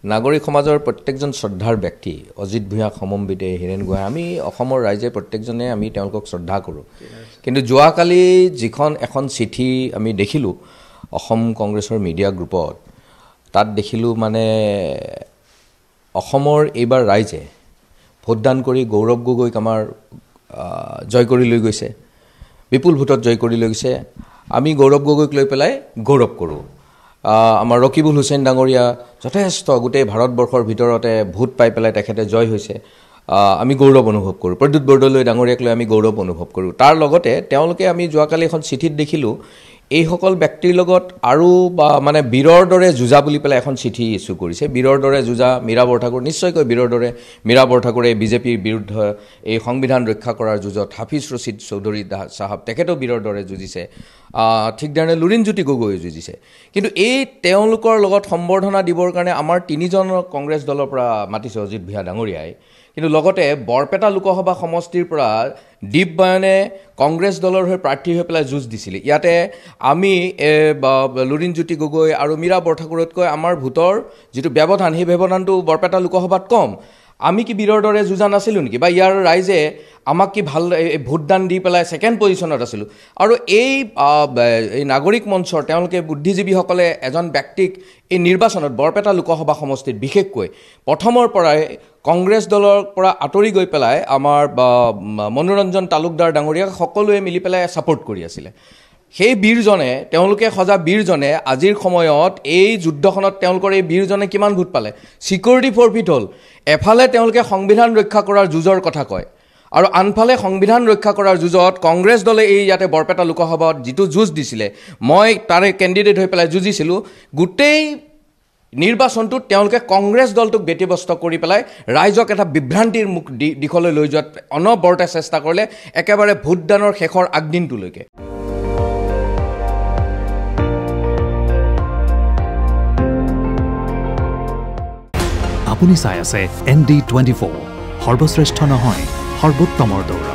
নাগৰিক সমাজৰ প্ৰত্যেকজন শ্ৰদ্ধাৰ ব্যক্তি অজিত ভূঞা সমম্বিতে হীৰেণ গোহাঁই আমি অসমৰ ৰাইজে প্ৰত্যেকজনে আমি তেওঁলোকক শ্ৰদ্ধা কৰোঁ কিন্তু যোৱাকালি যিখন এখন চিঠি আমি দেখিলোঁ অসম কংগ্ৰেছৰ মিডিয়া গ্ৰুপত তাত দেখিলোঁ মানে অসমৰ এইবাৰ ৰাইজে ভোটদান কৰি গৌৰৱ গগৈক আমাৰ জয় কৰি লৈ গৈছে বিপুল ভোটত জয় কৰি লৈ গৈছে আমি গৌৰৱ গগৈক লৈ পেলাই গৌৰৱ কৰোঁ আমাৰ ৰকিবুল হুছেইন ডাঙৰীয়া যথেষ্ট গোটেই ভাৰতবৰ্ষৰ ভিতৰতে ভোট পাই পেলাই তেখেতে জয় হৈছে আমি গৌৰৱ অনুভৱ কৰোঁ প্ৰদ্যুৎ বৰদলৈ ডাঙৰীয়াক লৈ আমি গৌৰৱ অনুভৱ কৰোঁ তাৰ লগতে তেওঁলোকে আমি যোৱাকালি এখন চিঠিত দেখিলোঁ এইসকল ব্যক্তিৰ লগত আৰু বা মানে বীৰৰ দৰে যুঁজা বুলি পেলাই এখন চিঠি ইছ্যু কৰিছে বীৰৰ দৰে যুঁজা মীৰা বৰঠাকুৰ নিশ্চয়কৈ বীৰৰ দৰে মীৰা বৰঠাকুৰে বিজেপিৰ বিৰুদ্ধে এই সংবিধান ৰক্ষা কৰাৰ যুঁজত হাফিজ ৰছিদ চৌধুৰী চাহাব তেখেতেও বীৰৰ দৰে যুঁজিছে ঠিক ধৰণে লুৰিণজ্যোতি গগৈয়ে যুঁজিছে কিন্তু এই তেওঁলোকৰ লগত সম্বৰ্ধনা দিবৰ কাৰণে আমাৰ তিনিজন কংগ্ৰেছ দলৰ পৰা মাতিছে অজিত ভূঞা ডাঙৰীয়াই কিন্তু লগতে বৰপেটা লোকসভা সমষ্টিৰ পৰা দীপ বয়নে কংগ্ৰেছ দলৰ হৈ প্ৰাৰ্থী হৈ পেলাই যুঁজ দিছিলে ইয়াতে আমি লুৰিণজ্যোতি গগৈ আৰু মীৰা বৰঠাকুৰতকৈ আমাৰ ভোটৰ যিটো ব্যৱধান সেই ব্যৱধানটো বৰপেটা লোকসভাত কম আমি কি বীৰৰ দৰে যুঁজা নাছিলোঁ নেকি বা ইয়াৰ ৰাইজে আমাক কি ভাল ভোটদান দি পেলাই ছেকেণ্ড পজিশ্যনত আছিলোঁ আৰু এই নাগৰিক মঞ্চৰ তেওঁলোকে বুদ্ধিজীৱীসকলে এজন ব্যক্তিক এই নিৰ্বাচনত বৰপেটা লোকসভা সমষ্টিত বিশেষকৈ প্ৰথমৰ পৰাই কংগ্ৰেছ দলৰ পৰা আঁতৰি গৈ পেলাই আমাৰ মনোৰঞ্জন তালুকদাৰ ডাঙৰীয়াক সকলোৱে মিলি পেলাই ছাপোৰ্ট কৰি আছিলে সেই বীৰজনে তেওঁলোকে সজা বীৰজনে আজিৰ সময়ত এই যুদ্ধখনত তেওঁলোকৰ এই বীৰজনে কিমান ভোট পালে ছিকিউৰিটি ফৰফিট হ'ল এফালে তেওঁলোকে সংবিধান ৰক্ষা কৰাৰ যুঁজৰ কথা কয় আৰু আনফালে সংবিধান ৰক্ষা কৰাৰ যুঁজত কংগ্ৰেছ দলে এই ইয়াতে বৰপেটা লোকসভাত যিটো যুঁজ দিছিলে মই তাৰে কেণ্ডিডেট হৈ পেলাই যুঁজিছিলোঁ গোটেই নিৰ্বাচনটোত তেওঁলোকে কংগ্ৰেছ দলটোক ব্যতিব্যস্ত কৰি পেলাই ৰাইজক এটা বিভ্ৰান্তিৰ মুখ দিশলৈ লৈ যোৱাত অনবৰতে চেষ্টা কৰিলে একেবাৰে ভোটদানৰ শেষৰ আগদিনটোলৈকে আপুনি চাই আছে ND24 সৰ্বশ্ৰেষ্ঠ নহয় সৰ্বোত্তমৰ দৌৰা